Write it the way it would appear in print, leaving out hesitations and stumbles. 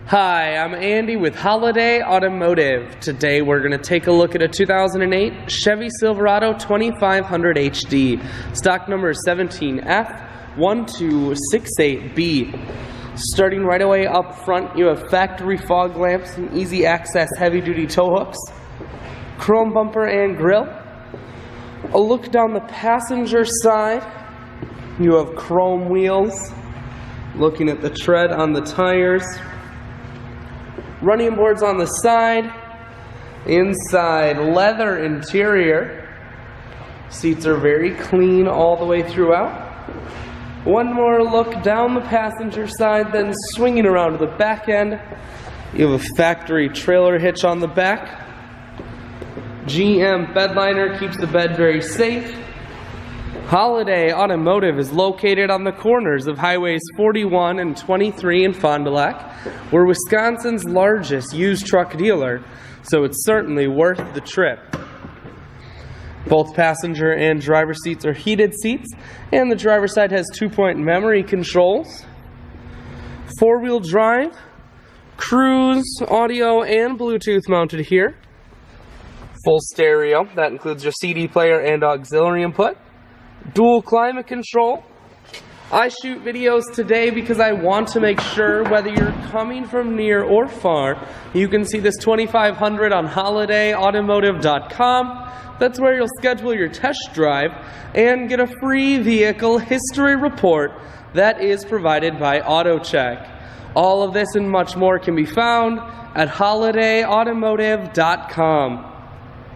Hi, I'm Andy with Holiday Automotive. Today we're going to take a look at a 2008 Chevy Silverado 2500 HD. Stock number is 17F1268B. Starting right away up front, you have factory fog lamps and easy access heavy-duty tow hooks, chrome bumper and grille. A look down the passenger side, you have chrome wheels. Looking at the tread on the tires. Running boards on the side. Inside, leather interior. Seats are very clean all the way throughout. One more look down the passenger side, then swinging around to the back end. You have a factory trailer hitch on the back. GM bed liner keeps the bed very safe. Holiday Automotive is located on the corners of Highways 41 and 23 in Fond du Lac. We're Wisconsin's largest used truck dealer, so it's certainly worth the trip. Both passenger and driver seats are heated seats, and the driver's side has 2-point memory controls. 4-wheel drive, cruise, audio, and Bluetooth mounted here. Full stereo, that includes your CD player and auxiliary input. Dual climate control. I shoot videos today because I want to make sure whether you're coming from near or far, you can see this 2500 on holidayautomotive.com. That's where you'll schedule your test drive and get a free vehicle history report that is provided by AutoCheck. All of this and much more can be found at holidayautomotive.com.